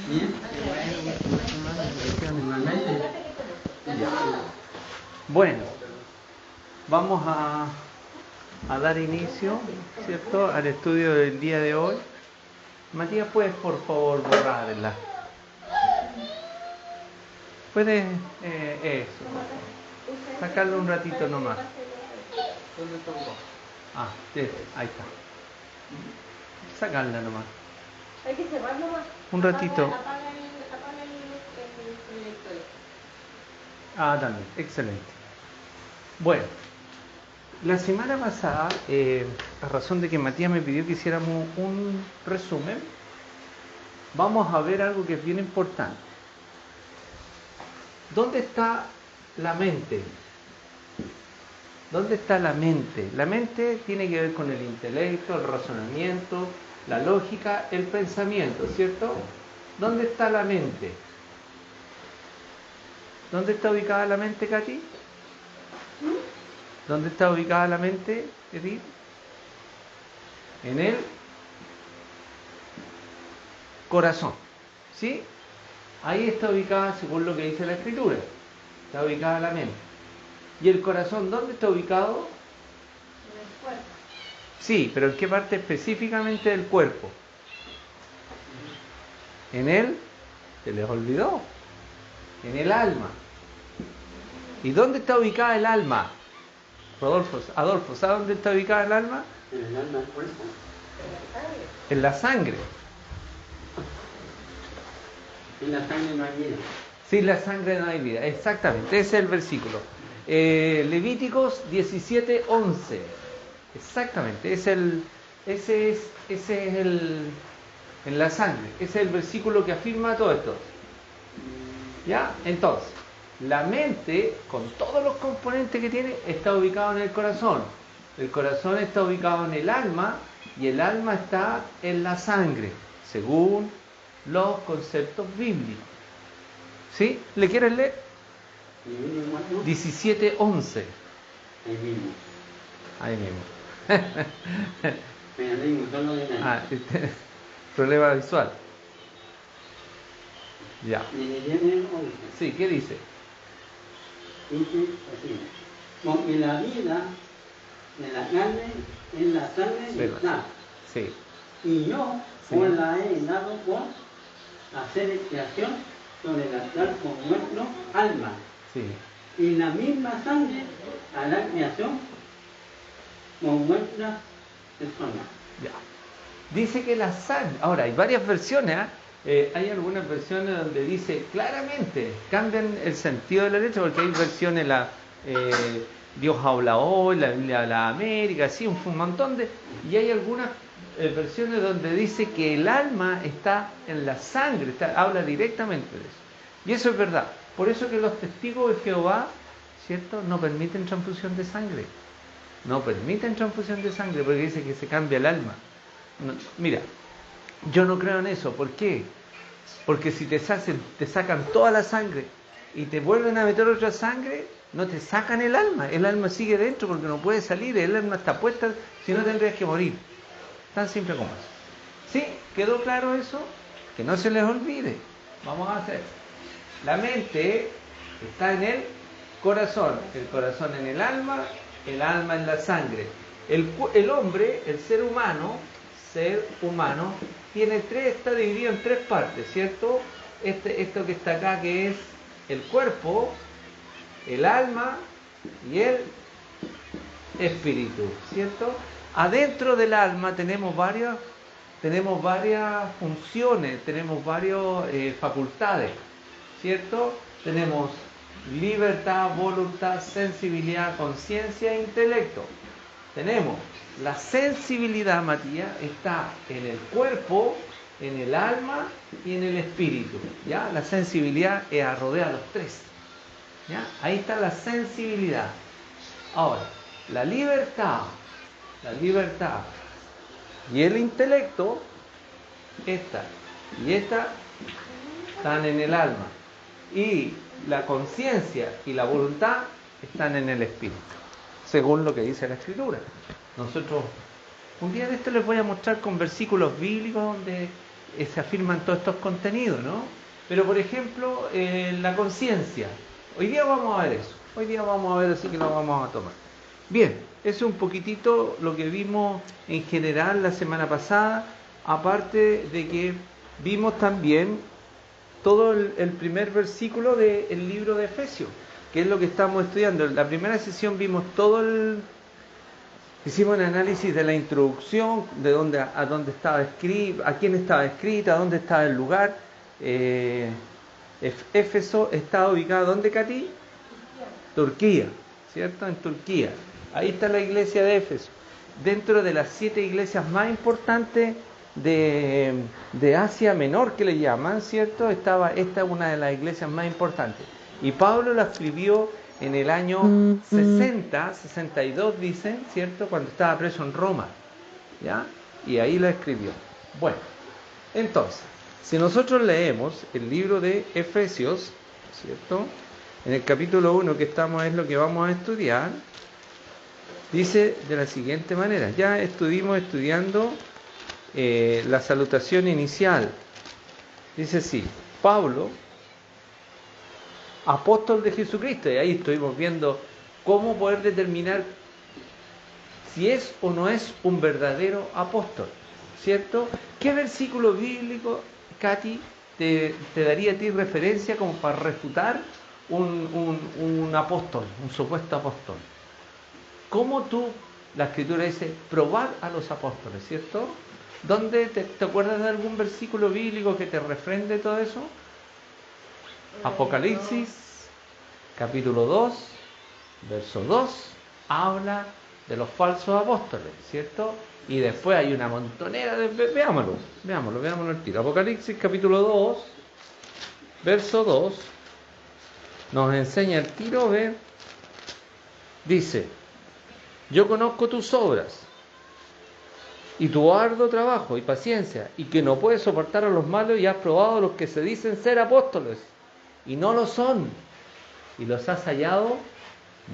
Bien, igualmente. Ya. Bueno, vamos a dar inicio, ¿cierto?, al estudio del día de hoy. Matías, ¿puedes por favor borrarla? ¿Puedes eso? Sacarlo un ratito nomás. ¿Dónde está un poco? Ah, sí, ahí está. Sacarla nomás. Hay que cerrar nomás. Un ratito. Apaga el lector. Ah, también, excelente. Bueno, la semana pasada, a razón de que Matías me pidió que hiciéramos un resumen, vamos a ver algo que es bien importante. ¿Dónde está la mente? ¿Dónde está la mente? La mente tiene que ver con el intelecto, el razonamiento, la lógica, el pensamiento, ¿cierto? ¿Dónde está la mente? ¿Dónde está ubicada la mente, Katy? ¿Dónde está ubicada la mente, Edith? En el corazón, ¿sí? Ahí está ubicada, según lo que dice la Escritura, está ubicada la mente. ¿Y el corazón dónde está ubicado? En el cuerpo. Sí, pero ¿en qué parte específicamente del cuerpo? En el, se les olvidó, en el alma. ¿Y dónde está ubicada el alma? Adolfo, ¿sabe dónde está ubicada el alma? En el alma del cuerpo. En la sangre. En la sangre no hay vida. Sin la sangre no hay vida. Exactamente, ese es el versículo. Levíticos 17:11. Exactamente, ese es el en la sangre. Ese es el versículo que afirma todo esto. ¿Ya? Entonces, la mente, con todos los componentes que tiene, está ubicado en el corazón. El corazón está ubicado en el alma y el alma está en la sangre, según los conceptos bíblicos. ¿Sí? ¿Le quieres leer? 17:11. Ahí mismo. Ahí mismo. Pero ahí mismo, solo de nada. Problema visual. Ya. 17:11. Sí, ¿qué dice? Dice así. Porque la vida de la carne en la sangre está. Sí. Y yo Sí. os la he dado por hacer expiación sobre la cual con nuestro alma. Sí. Y la misma sangre hará expiación con nuestra persona. Ya. Dice que la sangre. Ahora, hay varias versiones. Hay algunas versiones donde dice claramente, cambian el sentido de la letra, porque hay versiones, Dios habla hoy, la Biblia habla América, así, un montón de. Y hay algunas versiones donde dice que el alma está en la sangre, habla directamente de eso. Y eso es verdad. Por eso que los testigos de Jehová, ¿cierto?, no permiten transfusión de sangre. No permiten transfusión de sangre porque dice que se cambia el alma. No, mira, yo no creo en eso. ¿Por qué? Porque si te sacan toda la sangre y te vuelven a meter otra sangre, no te sacan el alma. El alma sigue dentro porque no puede salir. El alma está puesta, si no tendrías que morir. Tan simple como eso. ¿Sí? ¿Quedó claro eso? Que no se les olvide. Vamos a hacer. La mente está en el corazón en el alma en la sangre. El hombre, el ser humano, está dividido en tres partes, ¿cierto? Esto que está acá, que es el cuerpo, el alma y el espíritu, ¿cierto? Adentro del alma tenemos varias funciones, tenemos varias facultades, ¿cierto? Tenemos libertad, voluntad, sensibilidad, conciencia e intelecto. Tenemos la sensibilidad, Matías, está en el cuerpo, en el alma y en el espíritu. ¿Ya? La sensibilidad rodea a los tres. ¿Ya? Ahí está la sensibilidad. Ahora, la libertad y el intelecto, esta y esta, están en el alma. Y la conciencia y la voluntad están en el espíritu, según lo que dice la Escritura. Nosotros, un día de esto les voy a mostrar con versículos bíblicos donde se afirman todos estos contenidos, ¿no? Pero por ejemplo, la conciencia. Hoy día vamos a ver eso. Hoy día vamos a ver, así que lo vamos a tomar. Bien, eso es un poquitito lo que vimos en general la semana pasada, aparte de que vimos también todo el primer versículo del libro de Efesios, que es lo que estamos estudiando. En la primera sesión vimos hicimos un análisis de la introducción, de a dónde estaba escrito, a quién estaba escrita, a dónde estaba el lugar. Éfeso está ubicado, ¿dónde, Katy? Turquía, ¿cierto? En Turquía. Ahí está la iglesia de Éfeso. Dentro de las 7 iglesias más importantes de Asia Menor, que le llaman, ¿cierto? Esta es una de las iglesias más importantes. Y Pablo la escribió en el año 62, dicen, ¿cierto? Cuando estaba preso en Roma, ¿ya? Y ahí la escribió. Bueno, entonces, si nosotros leemos el libro de Efesios, ¿cierto? En el capítulo 1 que es lo que vamos a estudiar, dice de la siguiente manera. Ya estuvimos estudiando la salutación inicial. Dice así: Pablo, apóstol de Jesucristo. Y ahí estuvimos viendo cómo poder determinar si es o no es un verdadero apóstol, ¿cierto? ¿Qué versículo bíblico, Katy, te daría a ti referencia como para refutar un apóstol, un supuesto apóstol? ¿Cómo la Escritura dice, probar a los apóstoles, ¿cierto? ¿Dónde te acuerdas de algún versículo bíblico que te refrende todo eso? Apocalipsis, capítulo 2, verso 2, habla de los falsos apóstoles, ¿cierto? Y después hay una montonera de... Veámoslo al tiro. Apocalipsis, capítulo 2, verso 2, nos enseña el tiro, dice: yo conozco tus obras y tu arduo trabajo y paciencia, y que no puedes soportar a los malos, y has probado a los que se dicen ser apóstoles y no lo son, y los has hallado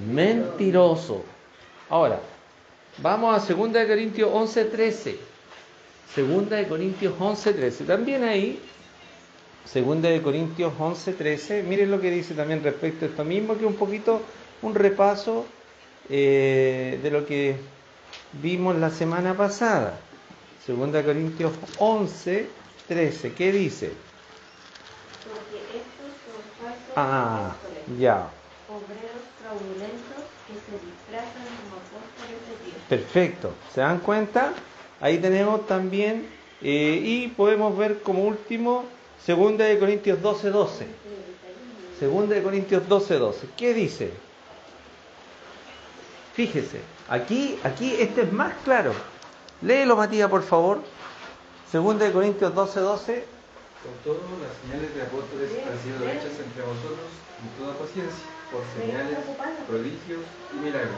mentirosos. Ahora, vamos a 2 de Corintios 11:13. 2 de Corintios 11:13. También ahí, 2 de Corintios 11:13, miren lo que dice también respecto a esto mismo, que es un poquito un repaso de lo que vimos la semana pasada. 2 de Corintios 11:13. ¿Qué dice? Porque estos son falsos apóstoles, Ya. obreros fraudulentos que se disfrazan como apóstoles de Dios. Perfecto. ¿Se dan cuenta? Ahí tenemos también, y podemos ver como último 2 de Corintios 12:12. 2 de Corintios 12:12. ¿Qué dice? Fíjese, aquí este es más claro. Léelo, Matías, por favor. 2 de Corintios 12:12. Con todo, las señales de apóstoles han sido hechas entre vosotros en toda paciencia, por señales, prodigios y milagros.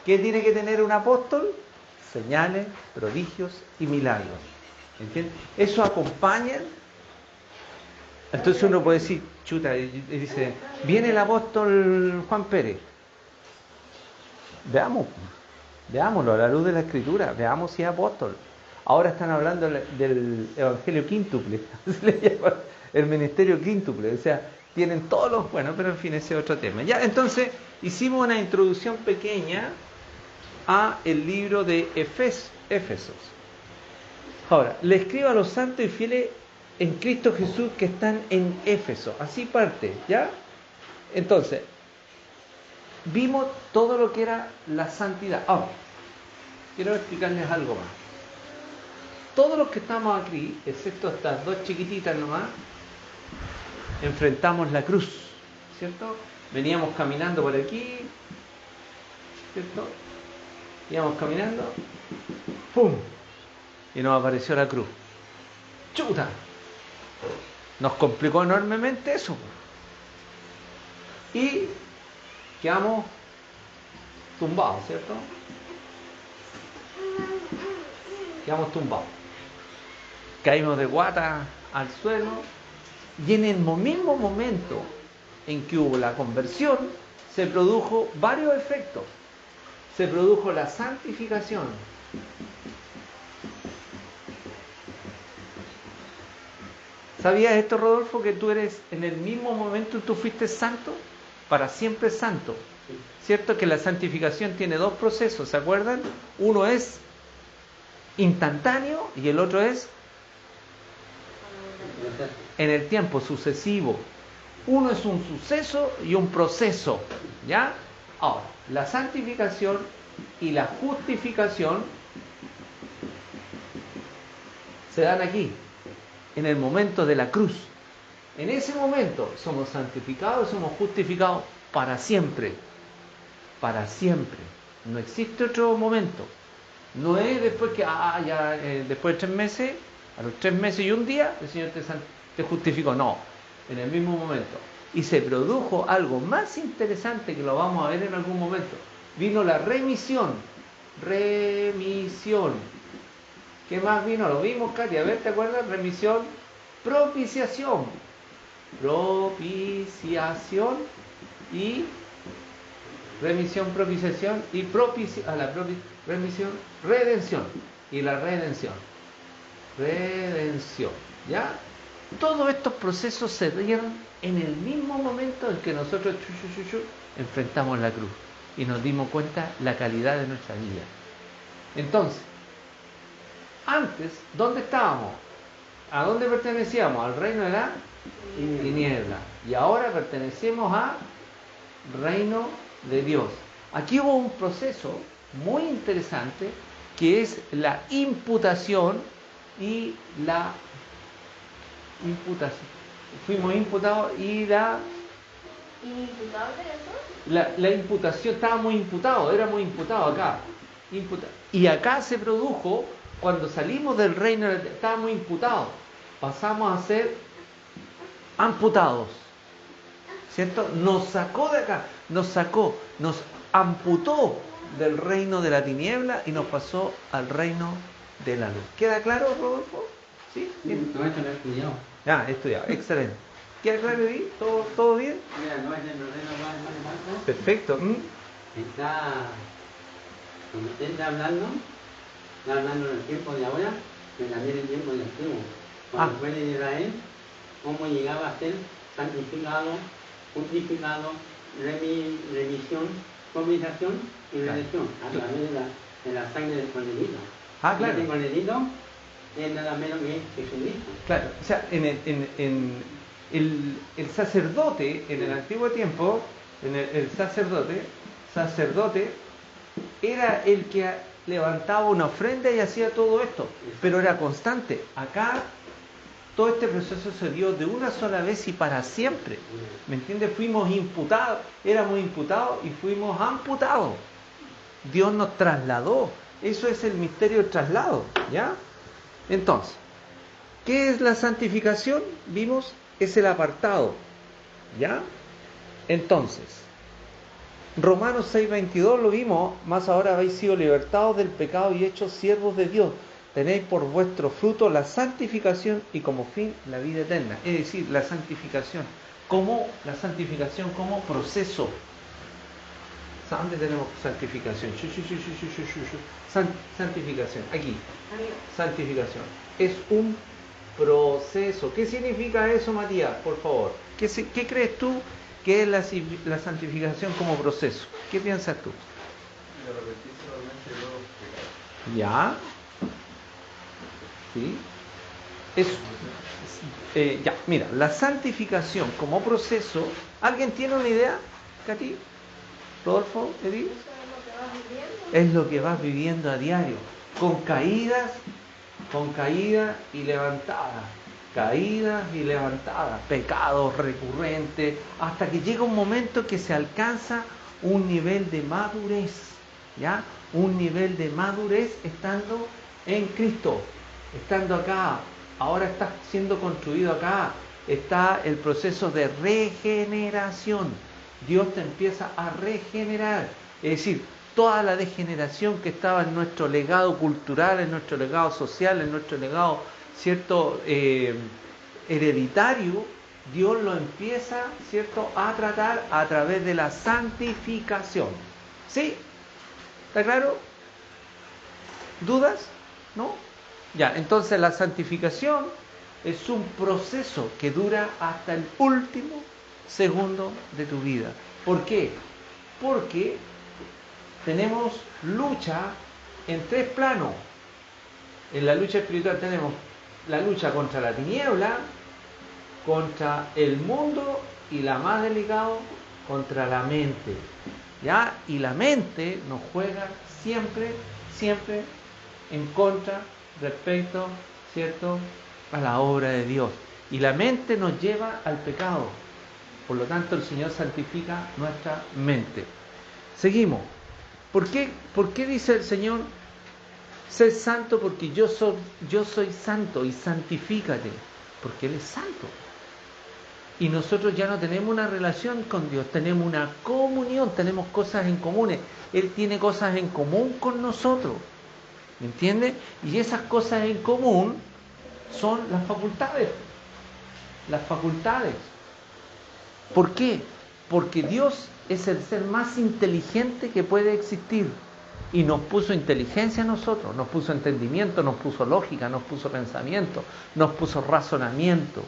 ¿Qué tiene que tener un apóstol? Señales, prodigios y milagros. ¿Entiendes? Eso acompaña. Entonces uno puede decir, chuta, y dice, viene el apóstol Juan Pérez. Veámoslo a la luz de la Escritura, veamos si es apóstol. Ahora están hablando del evangelio quíntuple, se le llama el ministerio quíntuple, o sea, tienen todos los... Bueno, pero en fin, ese es otro tema. Ya, entonces, hicimos una introducción pequeña a el libro de Éfesos. Ahora, le escribo a los santos y fieles en Cristo Jesús que están en Éfeso. Así parte, ¿ya? Entonces, vimos todo lo que era la santidad. Ahora, quiero explicarles algo más. Todos los que estamos aquí, excepto estas dos chiquititas nomás, enfrentamos la cruz, ¿cierto? Veníamos caminando por aquí, ¿cierto? Íbamos caminando, ¡pum! Y nos apareció la cruz. ¡Chuta! Nos complicó enormemente eso. Y quedamos tumbados, ¿cierto? Quedamos tumbados. Caímos de guata al suelo. Y en el mismo momento en que hubo la conversión, se produjo varios efectos. Se produjo la santificación. ¿Sabías esto, Rodolfo, que tú eres, en el mismo momento tú fuiste santo? Para siempre santo. ¿Cierto que la santificación tiene dos procesos, ¿se acuerdan? Uno es instantáneo y el otro es en el tiempo, sucesivo. Uno es un suceso y un proceso, ¿ya? Ahora, la santificación y la justificación se dan aquí, en el momento de la cruz. En ese momento somos santificados, somos justificados para siempre. Para siempre. No existe otro momento. No es después que, después de 3 meses, a los 3 meses y un día, el Señor te justificó. No, en el mismo momento. Y se produjo algo más interesante que lo vamos a ver en algún momento. Vino la remisión. Remisión. ¿Qué más vino? Lo vimos, Katia. A ver, ¿te acuerdas? Remisión. Propiciación. Propiciación y remisión, propiciación y remisión, redención. Y la redención. Redención. ¿Ya? Todos estos procesos se dieron en el mismo momento en que nosotros enfrentamos la cruz y nos dimos cuenta la calidad de nuestra vida. Entonces, antes, ¿dónde estábamos? ¿A dónde pertenecíamos? Al reino de la tiniebla. Y ahora pertenecemos al reino de Dios. Aquí hubo un proceso muy interesante que es la imputación y la imputación. Fuimos imputados y la imputación, estábamos imputados, éramos imputados acá. Y acá se produjo, cuando salimos del reino, estábamos imputados, pasamos a ser amputados, ¿cierto? Nos sacó de acá, nos amputó del reino de la tiniebla y nos pasó al reino de la luz. ¿Queda claro, Rodolfo? ¿Sí? Bien. No, esto no he estudiado. Ya, he estudiado, excelente. ¿Queda claro ahí? ¿Todo bien? Mira, no es el problema más. Perfecto. Está, como usted está hablando del tiempo de ahora, pero también el tiempo del antiguo. Cuando fue de Israel, cómo llegaba a ser santificado, justificado, remisión, propiciación y redención, a través de la sangre del corderito. Claro. Este corderito es nada menos que Jesucristo. Claro, o sea, el sacerdote en el antiguo tiempo, el sacerdote era el que levantaba una ofrenda y hacía todo esto, pero era constante. Acá todo este proceso se dio de una sola vez y para siempre. ¿Me entiendes? Fuimos imputados, éramos imputados y fuimos amputados. Dios nos trasladó. Eso es el misterio del traslado, ¿ya? Entonces, ¿qué es la santificación? Vimos, es el apartado, ¿ya? Entonces, Romanos 6:22 lo vimos, más ahora habéis sido libertados del pecado y hechos siervos de Dios. Tenéis por vuestro fruto la santificación y como fin la vida eterna. Es decir, la santificación como proceso. ¿Dónde tenemos santificación? Santificación, aquí. Santificación. Es un proceso. ¿Qué significa eso, Matías? Por favor. ¿Qué crees tú que es la santificación como proceso? ¿Qué piensas tú? ¿Ya? ¿Sí? Ya, mira, la santificación como proceso. ¿Alguien tiene una idea, Katy? Rodolfo, Edith. Es lo que vas viviendo a diario, con caídas y levantadas, pecados recurrentes, hasta que llega un momento que se alcanza un nivel de madurez, ¿ya? Un nivel de madurez estando en Cristo, estando acá. Ahora está siendo construido acá, está el proceso de regeneración. Dios te empieza a regenerar, es decir, toda la degeneración que estaba en nuestro legado cultural, en nuestro legado social, en nuestro legado, ¿cierto?, hereditario, Dios lo empieza, ¿cierto?, a tratar a través de la santificación. ¿Sí? ¿Está claro? ¿Dudas? ¿No? Ya, entonces la santificación es un proceso que dura hasta el último segundo de tu vida. ¿Por qué? Porque tenemos lucha en 3 planos. En la lucha espiritual tenemos la lucha contra la tiniebla, contra el mundo y la más delicado, contra la mente. ¿Ya? Y la mente nos juega siempre en contra respecto, ¿cierto?, a la obra de Dios. Y la mente nos lleva al pecado. Por lo tanto, el Señor santifica nuestra mente. Seguimos. ¿Por qué dice el Señor, sé santo porque yo soy santo y santifícate? Porque Él es santo. Y nosotros ya no tenemos una relación con Dios, tenemos una comunión, tenemos cosas en comunes. Él tiene cosas en común con nosotros. ¿Me entiendes? Y esas cosas en común son las facultades. Las facultades. ¿Por qué? Porque Dios es el ser más inteligente que puede existir. Y nos puso inteligencia a nosotros, nos puso entendimiento, nos puso lógica, nos puso pensamiento, nos puso razonamiento.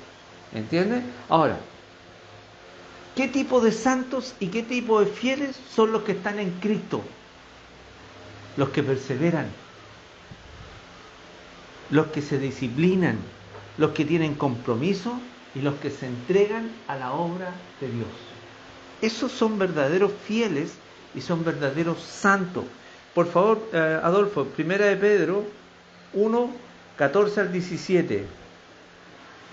¿Me entiendes? Ahora, ¿qué tipo de santos y qué tipo de fieles son los que están en Cristo? Los que perseveran, los que se disciplinan, los que tienen compromiso y los que se entregan a la obra de Dios. Esos son verdaderos fieles y son verdaderos santos. Por favor, Adolfo, 1 de Pedro 1, 14 al 17.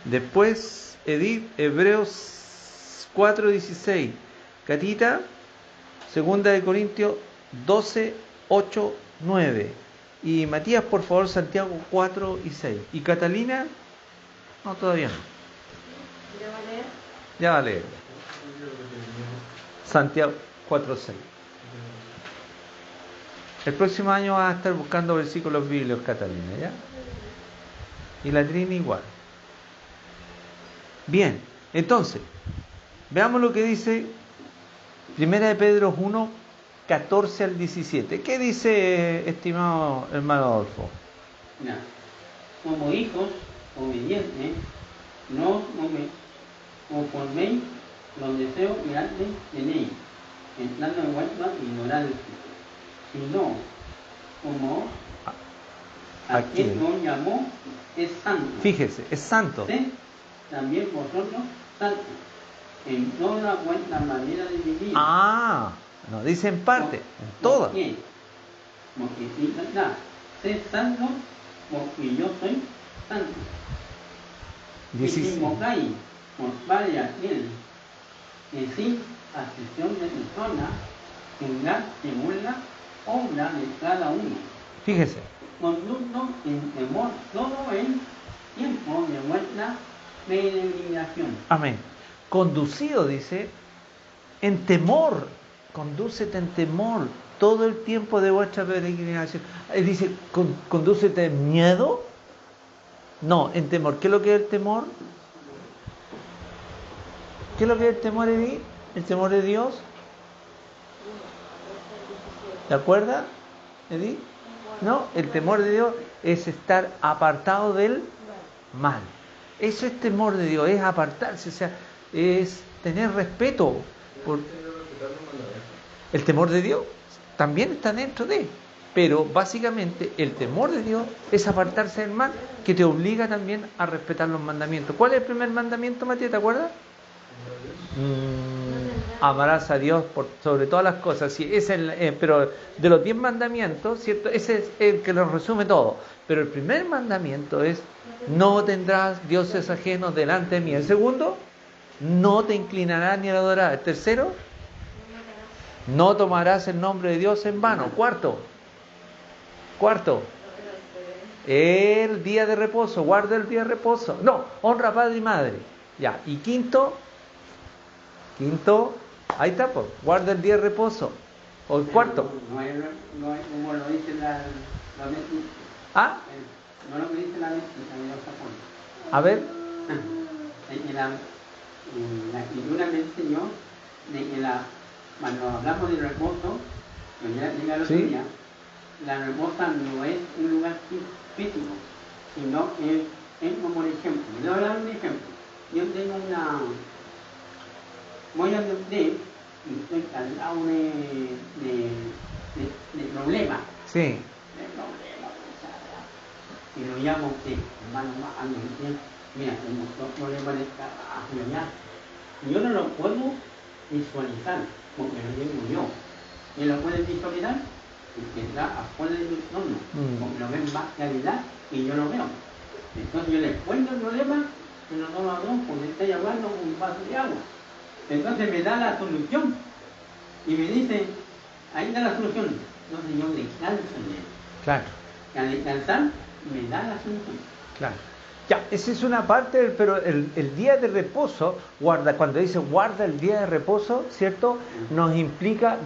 Después, Edith, Hebreos 4, 16. Catita, 2 de Corintios 12, 8, 9. Y Matías, por favor, Santiago 4 y 6. ¿Y Catalina? No, todavía no. ¿Ya va a leer? Ya va a leer. Santiago 4, 6. El próximo año vas a estar buscando versículos bíblicos, Catalina, ¿ya? Y la Trini igual. Bien, entonces, veamos lo que dice 1 de Pedro 1, 14 al 17. ¿Qué dice, estimado hermano Adolfo? Mira, como hijos obedientes, no conforméis los deseos que antes tenéis, entrando en vuestra ignorancia, sino como aquel que os llamó es santo. Fíjese, es santo. ¿Sí? También vosotros santos, en toda vuestra manera de vivir. Ah, no dice en parte, en toda. ¿Por qué? Porque si sé santo, porque yo soy santo. Y si invocáis por Padre a aquel que sin acepción de personas, tendrá según la obra de cada uno. Fíjese. Conducto en temor todo el tiempo de vuestra peregrinación. Amén. Conducido, dice, en temor. Condúcete en temor todo el tiempo de vuestra peregrinación. Dice, condúcete en miedo. No, en temor. ¿Qué es lo que es el temor? ¿Qué es lo que es el temor, Edith? ¿El temor de Dios? ¿De acuerdo, Edith? No, el temor de Dios es estar apartado del mal. Eso es temor de Dios, es apartarse, o sea, es tener respeto por el temor de Dios. También está dentro de, pero básicamente el temor de Dios es apartarse del mal, que te obliga también a respetar los mandamientos. ¿Cuál es el primer mandamiento, Matías? ¿Te acuerdas? Amarás a Dios por sobre todas las cosas. Sí, es pero de los 10 mandamientos, ¿cierto? Ese es el que lo resume todo. Pero el primer mandamiento es: no tendrás dioses ajenos delante de mí. El segundo, no te inclinarás ni adorarás. El tercero, no tomarás el nombre de Dios en vano. Cuarto, el día de reposo, guarda el día de reposo. No, honra a padre y madre. Ya, y quinto, ahí está, pues, guarda el día de reposo. O el cuarto. No como lo dice la ¿Ah? no lo que dice la A ver. La escritura me enseñó de que cuando hablamos de reposo, cuando ya llega el otro día, la reposa no es un lugar físico, sino es como un ejemplo, le voy a dar un ejemplo. Yo tengo voy a usted y estoy cargado de problemas. Sí. De problemas, y lo llamo a usted, hermano, mira, tengo dos problemas de trabajo allá. Yo no lo puedo visualizar, porque lo tengo yo. ¿Y lo pueden visualizar? Porque está afuera de mi entorno, porque lo ven más claridad y yo lo veo. Entonces yo les cuento el problema, y no tomo a dos porque estoy hablando con un vaso de agua. Entonces me da la solución y me dice, ahí está la solución. Entonces yo descanso en él. Claro. Y al descansar me da la solución. Claro. Ya, esa es una parte, pero el día de reposo, cuando dice guarda el día de reposo, ¿cierto? Nos implica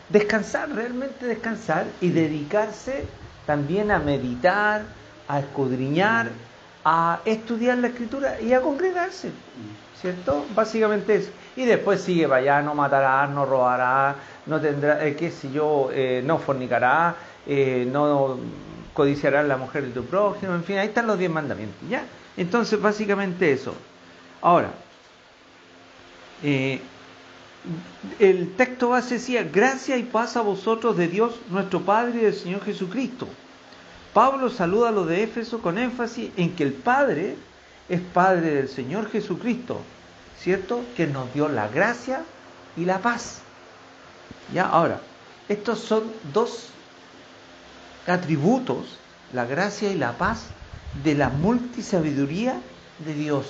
descansar, realmente descansar y dedicarse también a meditar, a escudriñar, a estudiar la Escritura y a congregarse, ¿cierto? Básicamente eso. Y después sigue para allá, no matarás, no robarás, no tendrás, qué sé yo, no fornicarás, no codiciarás la mujer de tu prójimo, en fin, ahí están los 10 mandamientos, ¿ya? Entonces, básicamente eso. Ahora, el texto base decía, gracia y paz a vosotros de Dios, nuestro Padre y del Señor Jesucristo. Pablo saluda a los de Éfeso con énfasis en que el Padre es Padre del Señor Jesucristo, ¿cierto? Que nos dio la gracia y la paz. ¿Ya? Ahora, estos son dos atributos, la gracia y la paz, de la multisabiduría de Dios.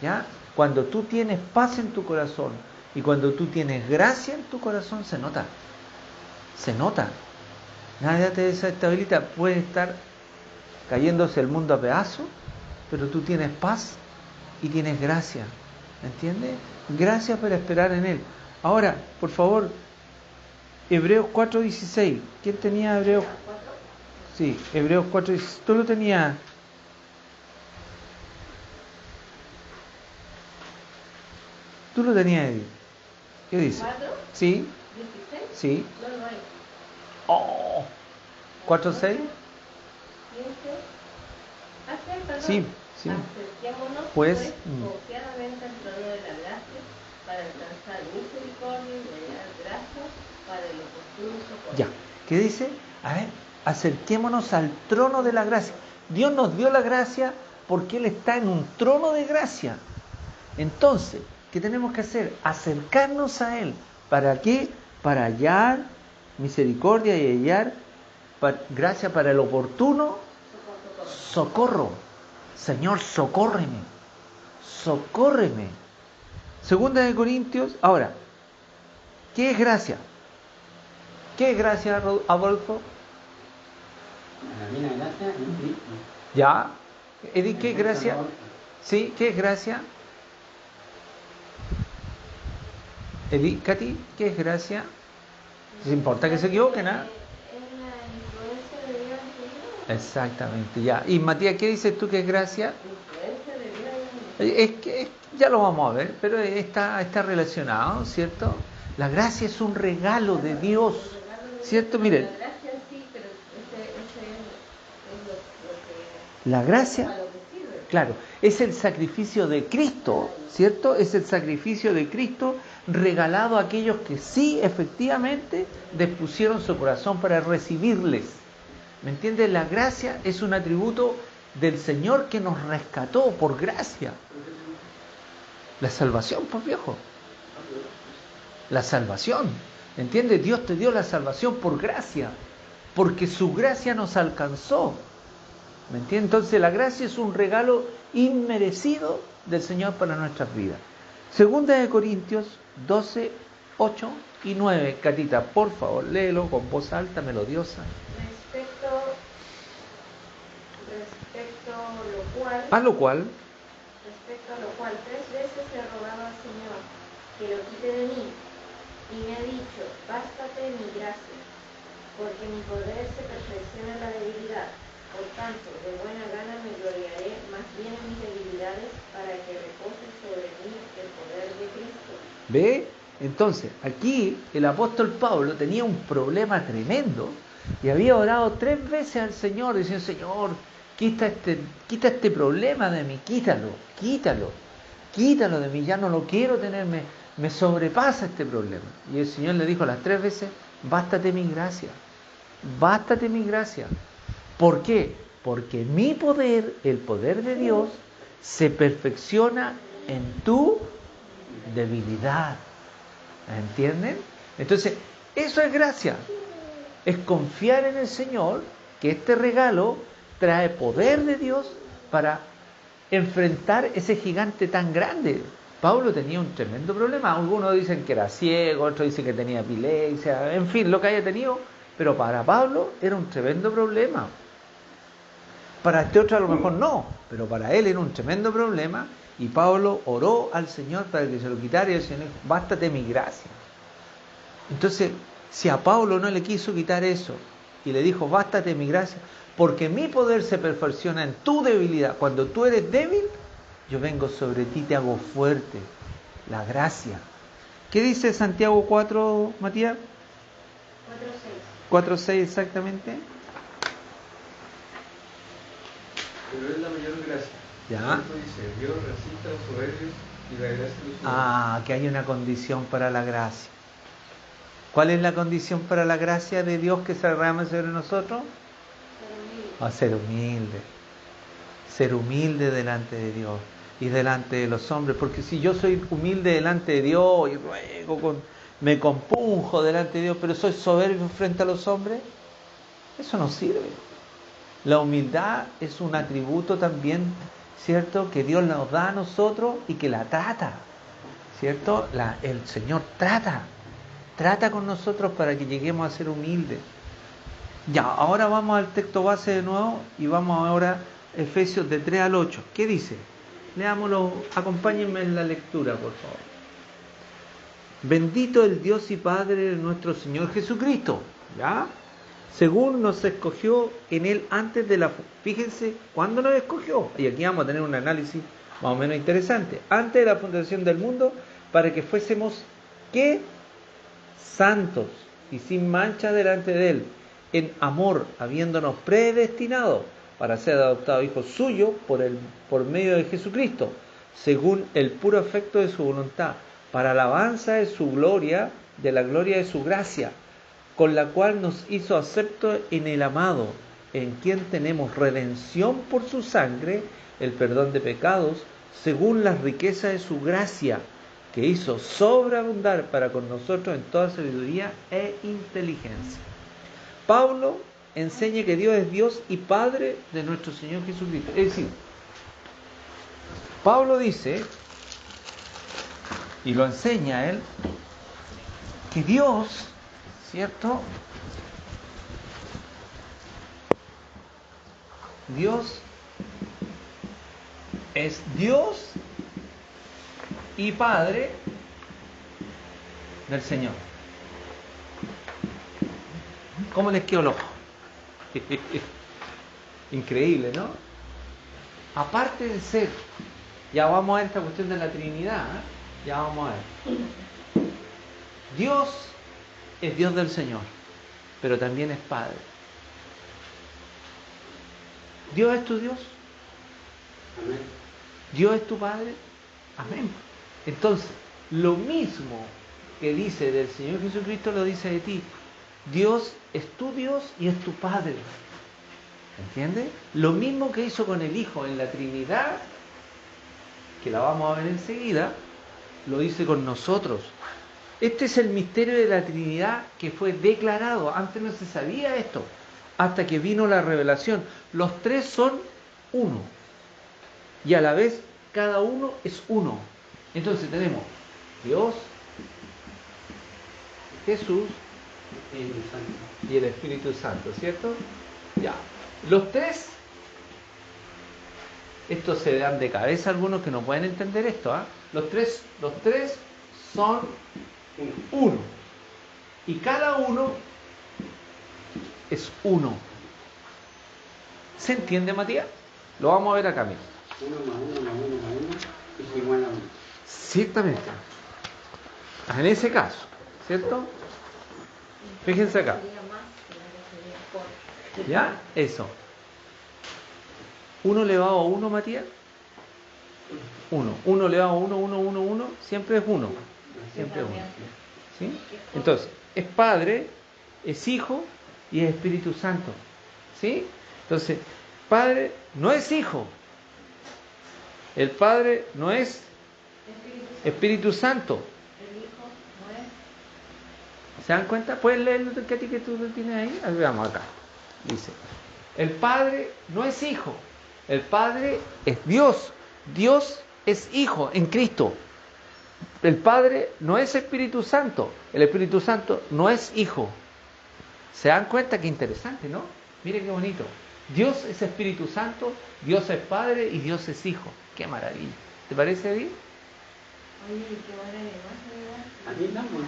¿Ya? Cuando tú tienes paz en tu corazón y cuando tú tienes gracia en tu corazón, se nota. Se nota. Nadie te desestabiliza. Puede estar cayéndose el mundo a pedazos, pero tú tienes paz y tienes gracia. ¿Entiendes? Gracias por esperar en Él. Ahora, por favor, Hebreos 4:16. ¿Quién tenía Hebreos? Sí, Hebreos 4:16. ¿Tú lo tenías? ¿Tú lo tenías, Edith? ¿Qué dice? ¿4? Sí. ¿16? Sí. No lo hay. Oh. 4:6. Sí, sí. Acerquémonos Pues, confiadamente al trono de la gracia para alcanzar misericordia y hallar gracia para el oportuno socorro. Ya. ¿Qué dice? A ver, acerquémonos al trono de la gracia. Dios nos dio la gracia porque Él está en un trono de gracia. Entonces, ¿qué tenemos que hacer? Acercarnos a Él. ¿Para qué? Para hallar misericordia y hallar gracia para el oportuno socorro. Señor, socórreme. Socórreme. Segunda de Corintios. Ahora, ¿qué es gracia? ¿Qué es gracia, Adolfo? La mina de gracia en Cristo. Ya. Edith, ¿qué es gracia? Sí, ¿qué es gracia? Edith, Katy, ¿qué es gracia? ¿Les importa que se equivoquen, ah? Es la influencia de Dios en tu vida. Exactamente, ya. Y Matías, ¿qué dices tú que es gracia? Influencia de Dios en tu vida. Es que ya lo vamos a ver, pero está relacionado, ¿cierto? La gracia es un regalo de Dios, ¿cierto? Miren, La gracia sí, pero ese es lo que la gracia, para lo que sirve. claro, es el sacrificio de Cristo, ¿cierto? Es el sacrificio de Cristo regalado a aquellos que sí, efectivamente, dispusieron su corazón para recibirles. ¿Me entiendes? La gracia es un atributo del Señor que nos rescató por gracia. La salvación, pues viejo. La salvación. ¿Entiendes? Dios te dio la salvación por gracia. Porque su gracia nos alcanzó. ¿Me entiendes? Entonces la gracia es un regalo inmerecido del Señor para nuestras vidas. Segunda de Corintios 12, 8 y 9. Catita, por favor, léelo con voz alta, melodiosa. Respecto a lo cual 3 veces he rogado al Señor que lo quite de mí, y me ha dicho, bástate mi gracia, porque mi poder se perfecciona en la debilidad. Por tanto, de buena gana me gloriaré más bien en mis debilidades, para que repose sobre mí el poder de Cristo. ¿Ve? Entonces, aquí el apóstol Pablo tenía un problema tremendo y había orado 3 veces al Señor, diciendo, Señor, quita este problema de mí, quítalo de mí, ya no lo quiero tener, me sobrepasa este problema. Y el Señor le dijo las 3 veces, bástate mi gracia. ¿Por qué? Porque mi poder, el poder de Dios, se perfecciona en tu debilidad. ¿Entienden? Entonces, eso es gracia. Es confiar en el Señor, que este regalo trae poder de Dios para enfrentar ese gigante tan grande. Pablo tenía un tremendo problema. Algunos dicen que era ciego, otros dicen que tenía epilepsia, en fin, lo que haya tenido. Pero para Pablo era un tremendo problema. Para este otro a lo mejor no, pero para él era un tremendo problema. Y Pablo oró al Señor para que se lo quitara y el Señor dijo, bástate mi gracia. Entonces, si a Pablo no le quiso quitar eso y le dijo, bástate mi gracia, porque mi poder se perfecciona en tu debilidad. Cuando tú eres débil, yo vengo sobre ti, te hago fuerte. La gracia. ¿Qué dice Santiago 4, Matías? 4:6 exactamente. Pero es la mayor gracia. Ya. Dice, Dios resiste a los soberbios y la gracia a los humildes. Que hay una condición para la gracia. ¿Cuál es la condición para la gracia de Dios que se derrama sobre nosotros? Ser humilde. Ser humilde delante de Dios y delante de los hombres. Porque si yo soy humilde delante de Dios y ruego, me compunjo delante de Dios, pero soy soberbio frente a los hombres, eso no sirve. La humildad es un atributo también, ¿cierto?, que Dios nos da a nosotros y que la trata, ¿cierto? El Señor trata con nosotros para que lleguemos a ser humildes. Ya, ahora vamos al texto base de nuevo y vamos ahora a Efesios de 3 al 8. ¿Qué dice? Leámoslo, acompáñenme en la lectura, por favor. Bendito el Dios y Padre de nuestro Señor Jesucristo, ¿ya? Según nos escogió en Él antes de la... Fíjense, ¿cuándo nos escogió? Y aquí vamos a tener un análisis más o menos interesante. Antes de la fundación del mundo, para que fuésemos, ¿qué? Santos y sin mancha delante de Él, en amor, habiéndonos predestinado para ser adoptados hijos suyos por medio de Jesucristo, según el puro afecto de su voluntad, para alabanza de su gloria, de la gloria de su gracia, con la cual nos hizo aceptos en el amado, en quien tenemos redención por su sangre, el perdón de pecados, según la riqueza de su gracia, que hizo sobreabundar para con nosotros en toda sabiduría e inteligencia. Pablo enseña que Dios es Dios y Padre de nuestro Señor Jesucristo. Es decir, Pablo dice, y lo enseña él, que Dios, ¿cierto? Dios es Dios y Padre del Señor. ¿Cómo les quedó el ojo? Increíble, ¿no? Aparte de ser, ya vamos a ver esta cuestión de la Trinidad, ¿eh? Ya vamos a ver. Dios es Dios del Señor, pero también es Padre. ¿Dios es tu Dios? Amén. ¿Dios es tu Padre? Amén. Entonces, lo mismo que dice del Señor Jesucristo lo dice de ti. Dios es tu Dios y es tu Padre. ¿Entiendes? Lo mismo que hizo con el Hijo en la Trinidad, que la vamos a ver enseguida, lo dice con nosotros. Este es el misterio de la Trinidad que fue declarado. Antes no se sabía esto, hasta que vino la revelación. Los tres son uno. Y a la vez, cada uno es uno. Entonces tenemos Dios, Jesús y el Espíritu Santo, ¿cierto? Ya. Los tres, estos se dan de cabeza algunos que no pueden entender esto, ¿eh? Los tres son uno. Y cada uno es uno. ¿Se entiende, Matías? Lo vamos a ver acá mismo. 1 más 1 más 1 más 1 es igual a 1. Ciertamente. En ese caso, ¿cierto? Fíjense acá. ¿Ya? Eso. 1 elevado a 1, Matías. 1. 1 elevado a 1, 1, 1, 1, siempre es 1. Siempre es 1. ¿Sí? Entonces, es Padre, es Hijo y es Espíritu Santo. ¿Sí? Entonces, Padre no es Hijo. El Padre no es Espíritu Santo. El Hijo no es. ¿Se dan cuenta? ¿Pueden leer lo que tú tienes ahí? A ver, veamos acá. Dice, el Padre no es Hijo. El Padre es Dios. Dios es Hijo en Cristo. El Padre no es Espíritu Santo. El Espíritu Santo no es Hijo. ¿Se dan cuenta? Qué interesante, ¿no? Miren qué bonito. Dios es Espíritu Santo, Dios es Padre y Dios es Hijo. ¡Qué maravilla! ¿Te parece bien? Oye, qué manera de más, Aquí estamos.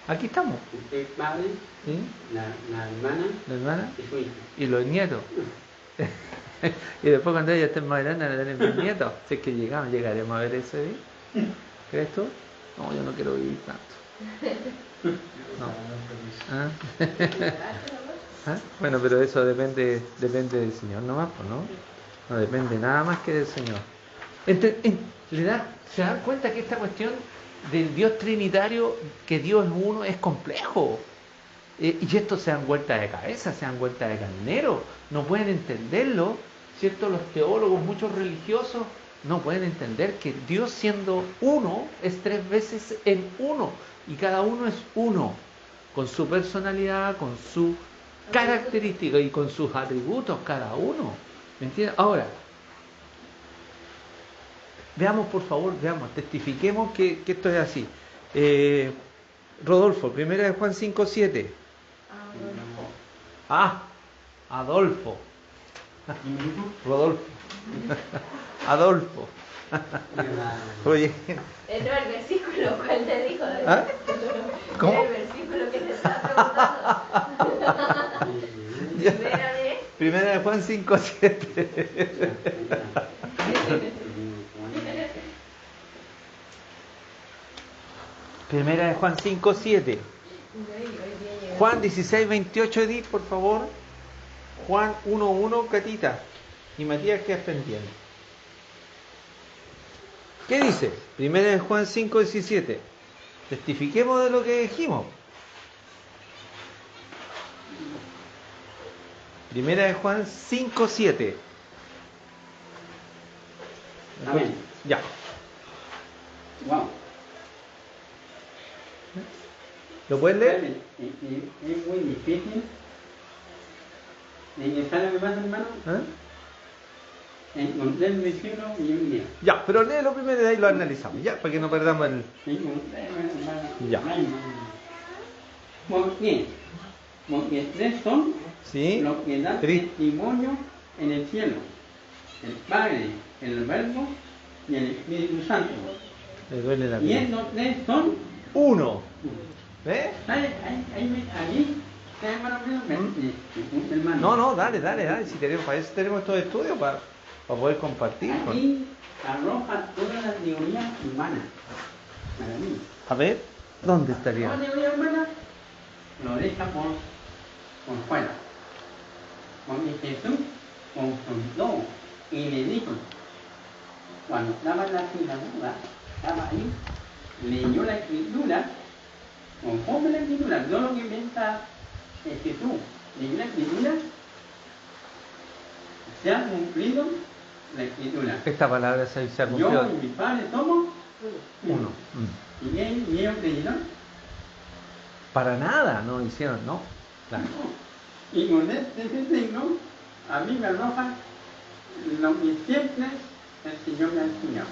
Aquí estamos. Usted es padre, ¿Sí? la hermana La hermana y su hijo. y los nietos. Y después cuando ella esté más grande, van a tener mis nietos. Si es que llegaremos a ver ese día. ¿Crees tú? No, yo no quiero vivir tanto. No. ¿Ah? ¿Ah? Bueno, pero eso depende del Señor nomás, pues, ¿no? No depende nada más que del Señor. ¿Se dan cuenta que esta cuestión del Dios trinitario, que Dios es uno, es complejo? Y estos se dan vuelta de cabeza, se dan vuelta de carnero, no pueden entenderlo, ¿cierto? Los teólogos, muchos religiosos, no pueden entender que Dios siendo uno es 3 veces en uno, y cada uno es uno, con su personalidad, con su característica y con sus atributos, cada uno. ¿Me entiendes? Ahora, veamos por favor, testifiquemos que esto es así. Rodolfo, 1 de Juan 5:7. Adolfo. Rodolfo. Adolfo. Oye. Entró el versículo, ¿cuál te dijo? ¿Ah? ¿Cómo? Era el versículo que te estaba preguntando. Primera de Juan 5:7. Primera de Juan 5:7. Juan 16:28, Edith, por favor. Juan 1:1, Catita. Y Matías, que aprendiendo. ¿Qué dice? Primera de Juan 5:17. Testifiquemos de lo que dijimos. Primera de Juan 5:7. Amén. Ya. Wow. ¿Lo puedes leer? Es muy difícil. ¿Sabes lo que pasa, hermano? ¿Ah? Encontré el versículo y un día. Ya, pero léelo primero y de ahí lo analizamos, ya, para que no perdamos el... Ya. ¿Por qué? Porque 3 son ¿Sí? los que dan testimonio en el cielo: el Padre, el Verbo y el Espíritu Santo. Me duele la Y vida. estos 3 son uno. ¿Ves? hermano. No, dale. Si tenemos, para eso tenemos estos estudios, para poder compartir. Aquí arroja toda la teoría humana. Para mí. A ver, ¿dónde estaría? La teoría humana lo deja por fuera. Porque Jesús confrontó y le dijo, cuando estaba en la sinagoga, estaba ahí, leyó la escritura, conforme la escritura, no lo que inventa Jesús, leyó la escritura, se ha cumplido la escritura. Esta palabra se ha Yo cumplido. y mi padre somos Uno. ¿Y ellos creyeron? Para nada, no hicieron, no. Claro. No. Y con este signo, a mí me arroja lo que siempre el Señor me ha enseñado.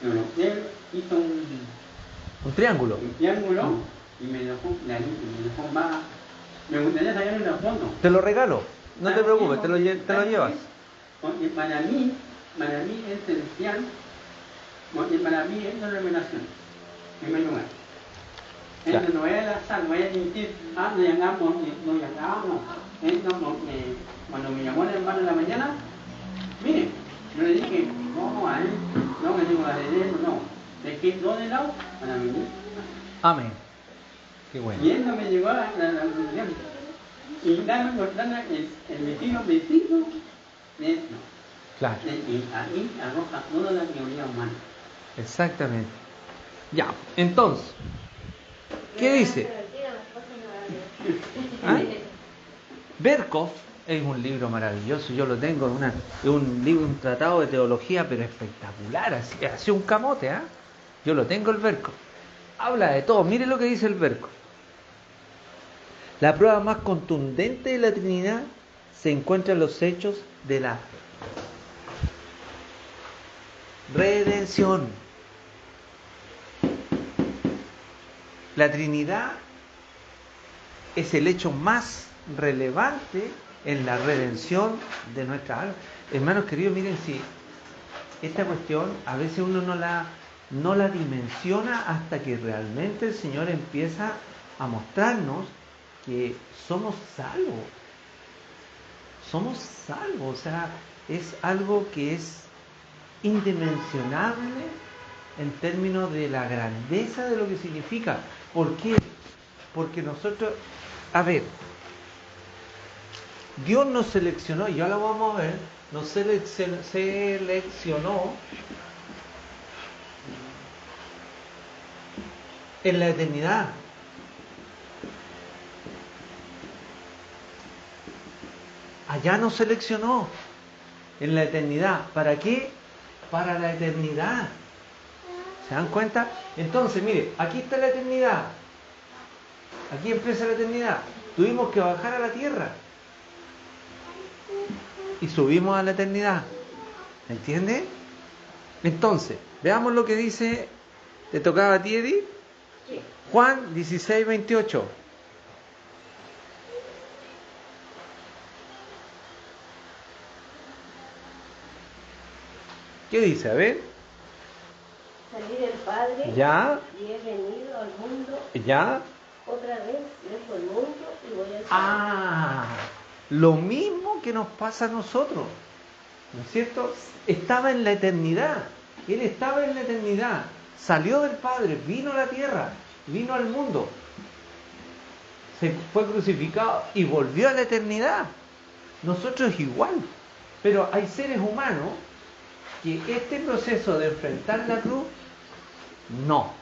Pero él hizo Un triángulo. y me dejó más. Me gustaría sacar una foto. Te lo regalo, no te preocupes, te lo llevas. Porque para mí es esencial, porque para mí es una revelación, en primer lugar. Esto no es al azar, no es decir, no llegamos. Esto porque cuando me llamó el hermano en la mañana, mire, yo le dije, no a él, no que tengo la de eso, no. Dejé todo de lado para venir. Amén. Qué bueno. Y él no me llegó a la conclusión. Y dame el vecino No. Claro. Y ahí arroja toda la teoría humana. Exactamente. Ya, entonces, ¿qué dice? ¿Ah? Berkov es un libro maravilloso, yo lo tengo, es un libro, un tratado de teología, pero espectacular, así un camote, ¿ah? Yo lo tengo el Berkov. Habla de todo, mire lo que dice el Berkov. La prueba más contundente de la Trinidad se encuentra en los hechos de la redención. La Trinidad es el hecho más relevante en la redención de nuestra alma. Hermanos queridos, miren, si esta cuestión a veces uno no la dimensiona hasta que realmente el Señor empieza a mostrarnos que somos salvos. Somos salvos, o sea, es algo que es indimensionable en términos de la grandeza de lo que significa. ¿Por qué? Porque nosotros, a ver, Dios nos seleccionó, y ya lo vamos a ver, nos seleccionó en la eternidad. Allá nos seleccionó en la eternidad. ¿Para qué? Para la eternidad. ¿Se dan cuenta? Entonces, mire, aquí está la eternidad. Aquí empieza la eternidad. Tuvimos que bajar a la tierra. Y subimos a la eternidad. ¿Entiende? Entonces, veamos lo que dice. ¿Te tocaba a ti, Edith? Sí. Juan 16:28. ¿Qué dice? A ver. Salí del Padre Ya. y he venido al mundo. Ya. Otra vez dejo el mundo y voy al cielo. Ah, lo mismo que nos pasa a nosotros, ¿no es cierto? Estaba en la eternidad, Él estaba en la eternidad, salió del Padre, vino a la tierra, vino al mundo, se fue crucificado y volvió a la eternidad. Nosotros igual, pero hay seres humanos que este proceso de enfrentar la cruz, no.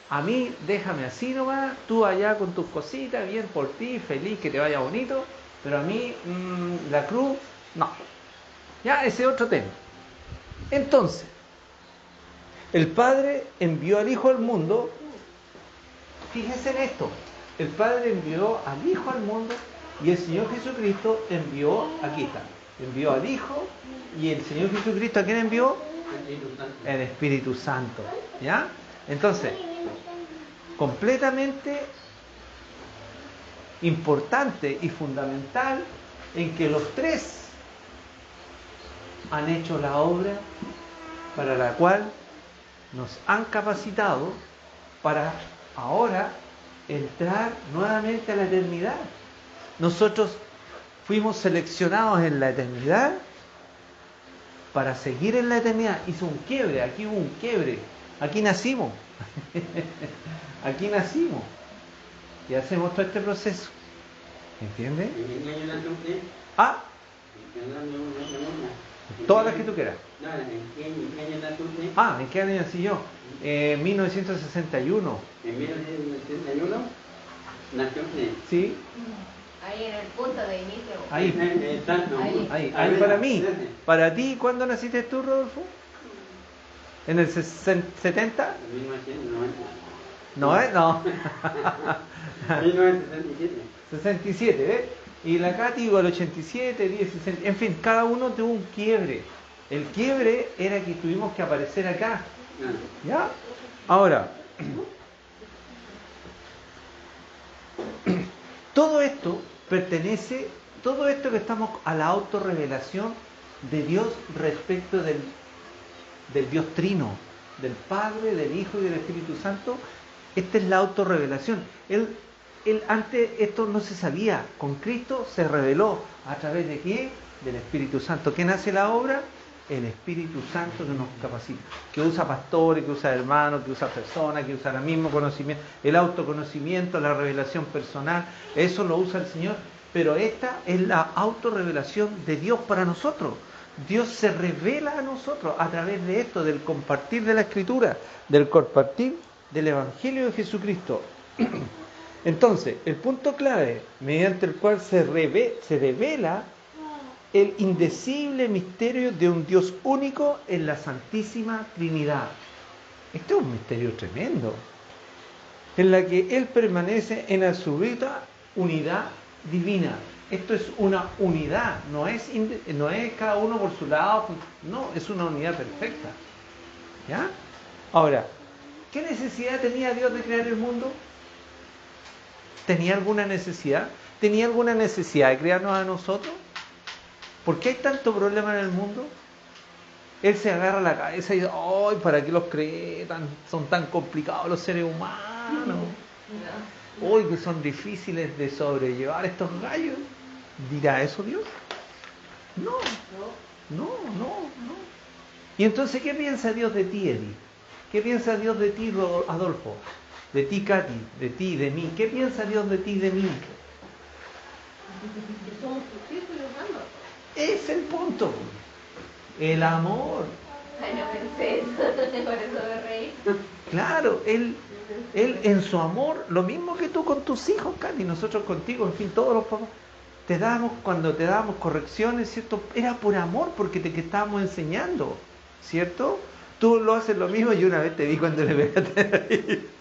A mí, déjame así nomás, tú allá con tus cositas, bien por ti, feliz, que te vaya bonito, pero a mí, la cruz, no. Ya, ese es otro tema. Entonces, el Padre envió al Hijo al mundo, fíjense en esto, el Padre envió al Hijo al mundo y el Señor Jesucristo envió, aquí está, envió al Hijo y el Señor Jesucristo, ¿a quién envió? El Espíritu Santo, ¿ya? Entonces, completamente importante y fundamental en que los tres han hecho la obra para la cual nos han capacitado para ahora entrar nuevamente a la eternidad. Nosotros fuimos seleccionados en la eternidad para seguir en la eternidad. Hizo un quiebre, aquí hubo un quiebre, aquí nacimos. Aquí nacimos y hacemos todo este proceso. ¿Entiendes? Ah, todas las que tú quieras. Ah, ¿en qué año nací yo? 1961. ¿En 1961 nació usted? Sí. Ahí en el punto de inicio. Ahí para mí. Para ti, ¿cuándo naciste tú, Rodolfo? ¿En el 70? 1990. No, no. 1967. 67, ¿ves? Y la Katy igual 87, 10, 60. En fin, cada uno tuvo un quiebre. El quiebre era que tuvimos que aparecer acá. ¿Ya? Ahora, todo esto pertenece, todo esto que estamos a la autorrevelación de Dios respecto del Dios Trino, del Padre, del Hijo y del Espíritu Santo. Esta es la autorrevelación. Él antes esto no se sabía. Con Cristo se reveló. ¿A través de qué? Del Espíritu Santo. ¿Quién hace la obra? El Espíritu Santo que nos capacita. Que usa pastores, que usa hermanos, que usa personas, que usa el mismo conocimiento. El autoconocimiento, la revelación personal. Eso lo usa el Señor. pero esta es la autorrevelación de Dios para nosotros. Dios se revela a nosotros a través de esto, del compartir de la Escritura, del compartir del Evangelio de Jesucristo. Entonces, el punto clave mediante el cual se revela el indecible misterio de un Dios único en la Santísima Trinidad. Este es un misterio tremendo, en la que Él permanece en absoluta unidad divina. Esto es una unidad, no es cada uno por su lado, no, es una unidad perfecta. ¿Ya? Ahora, ¿qué necesidad tenía Dios de crear el mundo? ¿Tenía alguna necesidad? ¿Tenía alguna necesidad de crearnos a nosotros? ¿Por qué hay tanto problema en el mundo? Él se agarra la cabeza y dice, ¡ay, para qué los creé! Son tan complicados los seres humanos. ¡Ay, que son difíciles de sobrellevar estos gallos! ¿Dirá eso Dios? No. ¿Y entonces qué piensa Dios de ti, Eddie? ¿Qué piensa Dios de ti, Adolfo? De ti, Katy, de ti, de mí. ¿Qué piensa Dios de ti y de mí? Que somos sus hijos y los amamos. Es el punto. El amor. Ay, no pensé eso, por eso me reí. Claro, él en su amor, lo mismo que tú con tus hijos, Katy, nosotros contigo, en fin, todos los papás, cuando te dábamos correcciones, ¿cierto? Era por amor, porque te estábamos enseñando, ¿cierto? Tú lo haces lo mismo. Yo una vez te vi cuando le pegaste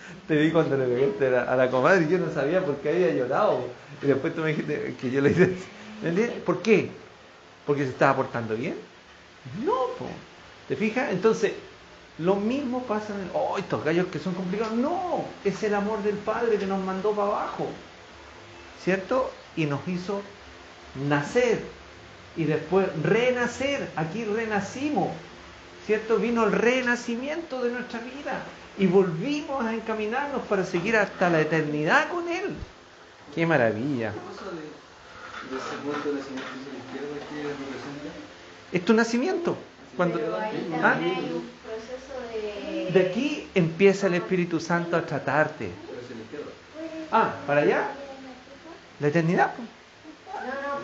a la comadre y yo no sabía por qué había llorado. Y después tú me dijiste que yo le hice. ¿Entiendes? ¿Por qué? ¿Porque se estaba portando bien? No, po. ¿Te fijas? Entonces, lo mismo pasa en estos gallos que son complicados. No, es el amor del Padre que nos mandó para abajo, ¿cierto? Y nos hizo nacer y después renacer. Aquí renacimos, ¿cierto? Vino el renacimiento de nuestra vida y volvimos a encaminarnos para seguir hasta la eternidad con Él. ¡Qué maravilla! ¿Qué cosa de ese punto de nacimiento hacia la izquierda que representa? Es tu nacimiento. Cuando, Pero ahí también hay un proceso de aquí empieza el Espíritu Santo a tratarte. Pero hacia la izquierda. ¿Para allá? La eternidad. No,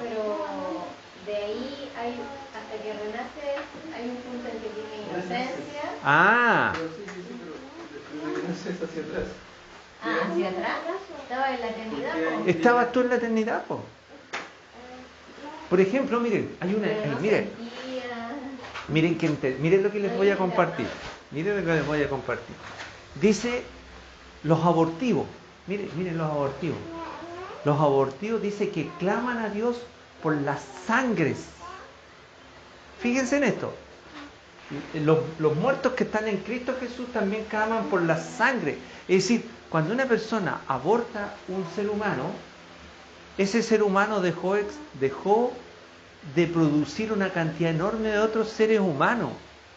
pero de ahí hasta que renace hay un punto en que tiene inocencia. Pero sí, pero no sé, es hacia atrás. Hacia atrás. Estaba en la eternidad. ¿Estabas tú en la eternidad, po? Por ejemplo, miren, hay una... Miren lo que les voy a compartir. Dice los abortivos. Miren los abortivos. Los abortivos dice que claman a Dios por las sangres. Fíjense en esto. Los muertos que están en Cristo Jesús también claman por la sangre. Es decir, cuando una persona aborta un ser humano, ese ser humano dejó de producir una cantidad enorme de otros seres humanos.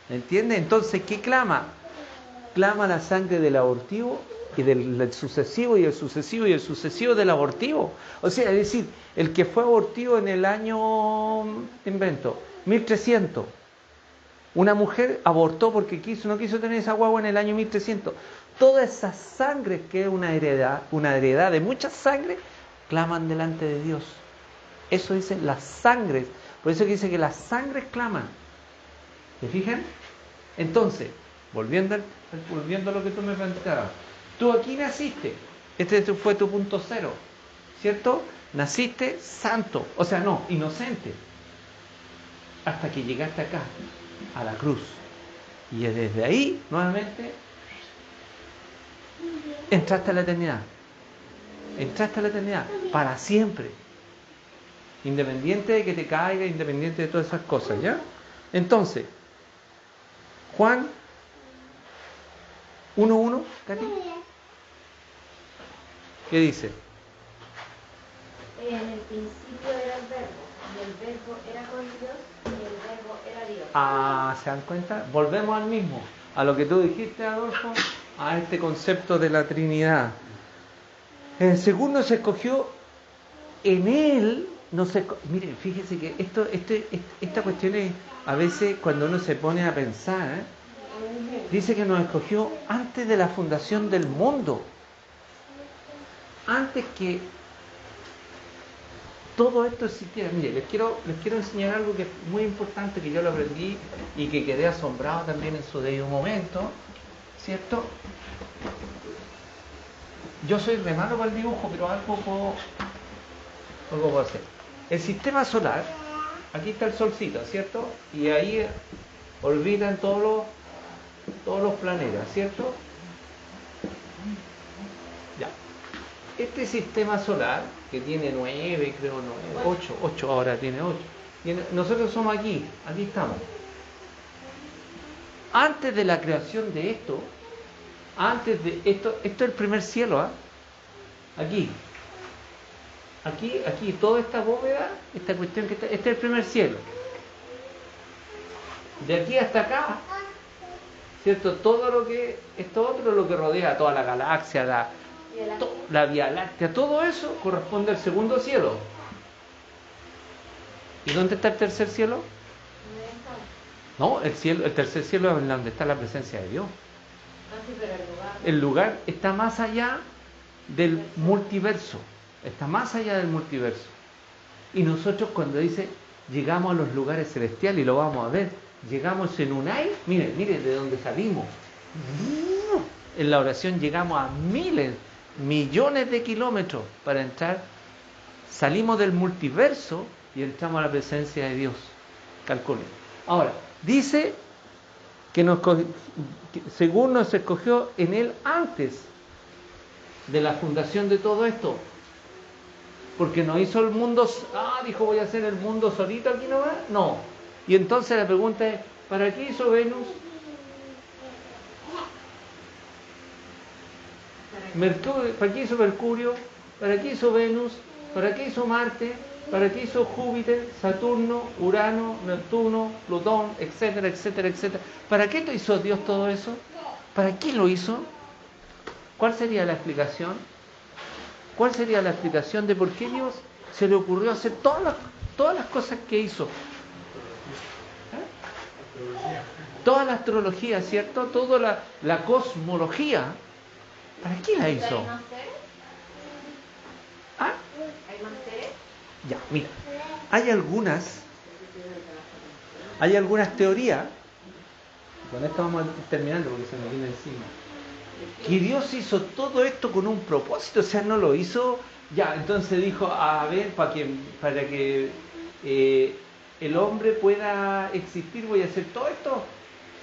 ¿Entiendes? Entonces, ¿qué clama? Clama la sangre del abortivo y del sucesivo y el sucesivo y el sucesivo del abortivo. O sea, es decir, el que fue abortivo en el año, invento, 1300. Una mujer abortó porque no quiso tener esa guagua en el año 1300. Todas esas sangres, que es una heredad de muchas sangres, claman delante de Dios. Eso dicen las sangres. Por eso que dice que las sangres claman. ¿Se fijan? Entonces, volviendo a lo que tú me planteabas. Tú aquí naciste. Este fue tu punto cero. ¿Cierto? Naciste santo. O sea, no, inocente. Hasta que llegaste acá, a la cruz. Y desde ahí, nuevamente, entraste a la eternidad. Entraste a la eternidad. Para siempre. Independiente de que te caiga, independiente de todas esas cosas, ¿ya? Entonces, Juan 1:1, Katy. ¿Qué dice? En el principio era el verbo, y el verbo era con Dios, y el verbo era Dios. ¿Se dan cuenta? Volvemos al mismo, a lo que tú dijiste, Adolfo, a este concepto de la Trinidad. El segundo se escogió en Él. Miren, fíjese que esta cuestión es, a veces cuando uno se pone a pensar, dice que nos escogió antes de la fundación del mundo, antes que todo esto existiera. Mire, les quiero enseñar algo que es muy importante, que yo lo aprendí y que quedé asombrado también en su debido momento, ¿cierto? Yo soy re malo para el dibujo, pero algo puedo hacer. El sistema solar, aquí está el solcito, ¿cierto? Y ahí orbitan todos los planetas, ¿cierto? Ya. Este sistema solar, que tiene 9, creo, 9, 8 ahora tiene 8. Y nosotros somos aquí estamos. Antes de la creación de esto, esto es el primer cielo, ¿ah? Aquí, toda esta bóveda, esta cuestión que está, este es el primer cielo. De aquí hasta acá, ¿cierto? Todo lo que, esto otro es lo que rodea toda la galaxia, la Vía Láctea, todo eso corresponde al segundo cielo. ¿Y dónde está el tercer cielo? No, el tercer cielo es donde está la presencia de Dios. El lugar está más allá del multiverso. Está más allá del multiverso. Y nosotros, cuando dice llegamos a los lugares celestiales, y lo vamos a ver, llegamos en un aire, mire de dónde salimos. En la oración llegamos a millones de kilómetros para entrar. Salimos del multiverso y entramos a la presencia de Dios. Calculen. Ahora, dice que según nos escogió en Él antes de la fundación de todo esto, porque no hizo el mundo, dijo voy a hacer el mundo solito aquí nomás, no. Y entonces la pregunta es, ¿para qué hizo Venus? ¿Para qué hizo Mercurio? ¿Para qué hizo Venus? ¿Para qué hizo Marte? ¿Para qué hizo Júpiter, Saturno, Urano, Neptuno, Plutón, etcétera, etcétera, etcétera? ¿Para qué hizo Dios todo eso? ¿Para qué lo hizo? ¿Cuál sería la explicación? ¿Cuál sería la explicación de por qué Dios se le ocurrió hacer todas las cosas que hizo? Toda la astrología, ¿cierto? Toda la cosmología. ¿Para qué la hizo? ¿Ah? Ya, mira, hay algunas teorías, con esto vamos terminando porque se nos viene encima, que Dios hizo todo esto con un propósito, o sea, no lo hizo, ya, entonces dijo, a ver, para que el hombre pueda existir, voy a hacer todo esto,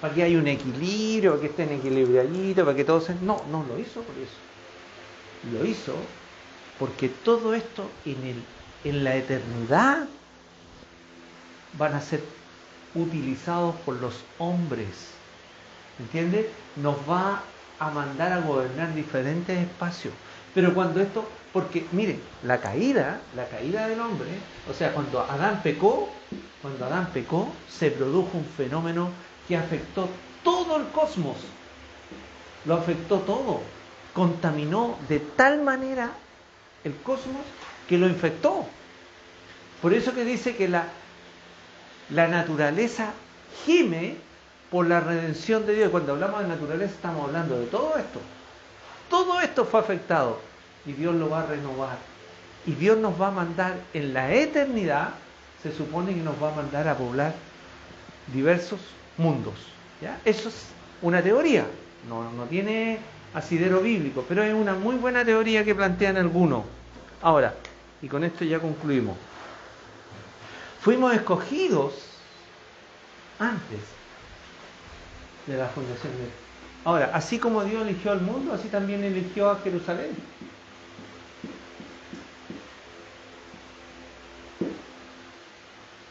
para que haya un equilibrio, para que estén equilibraditos, para que todo se... No lo hizo por eso. Lo hizo porque todo esto en la eternidad van a ser utilizados por los hombres. ¿Entiendes? Nos va a mandar a gobernar diferentes espacios. Pero cuando esto, porque miren, la caída del hombre, o sea, cuando Adán pecó, se produjo un fenómeno que afectó todo el cosmos. Lo afectó todo. Contaminó de tal manera el cosmos que lo infectó. Por eso que dice que la naturaleza gime por la redención de Dios. Cuando hablamos de naturaleza estamos hablando de todo esto. Todo esto fue afectado y Dios lo va a renovar. Y Dios nos va a mandar en la eternidad, se supone que nos va a mandar a poblar diversos mundos. ¿Ya? Eso es una teoría, no tiene asidero bíblico, pero es una muy buena teoría que plantean algunos. Ahora, y con esto ya concluimos. Fuimos escogidos antes de la fundación de... Ahora, así como Dios eligió al mundo, así también eligió a Jerusalén.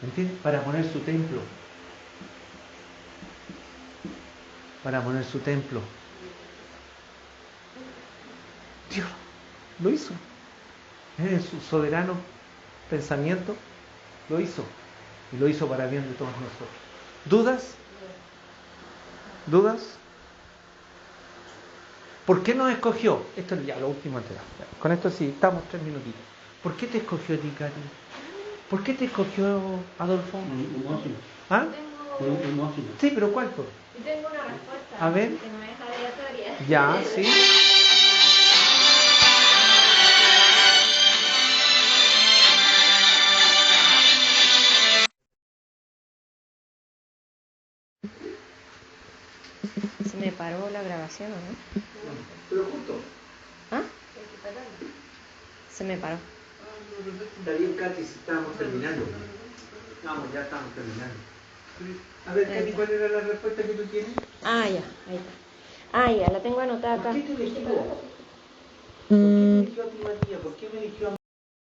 ¿Entiendes? Para poner su templo. Dios lo hizo. En su soberano pensamiento lo hizo. Y lo hizo para bien de todos nosotros. ¿Dudas? ¿Por qué nos escogió? Esto es ya lo último entera. Con esto sí, estamos 3 minutitos. ¿Por qué te escogió a ti, Katy? ¿Por qué te escogió Adolfo? ¿Ah? Sí, pero ¿cuál fue? Yo tengo una respuesta. A ver. Que no es aleatoria. Ya, sí. Se me paró la grabación, ¿o no? Pero justo. ¿Ah? Se me paró. Está bien, Katy, si estábamos terminando. Vamos, ya estamos terminando. A ver, Katy, ¿cuál era la respuesta que tú tienes? Ah, ya, ahí está. Ah, ya, la tengo anotada acá. ¿Por qué te eligió? ¿Por qué te eligió a ti, Matías? ¿Por qué me eligió a mí?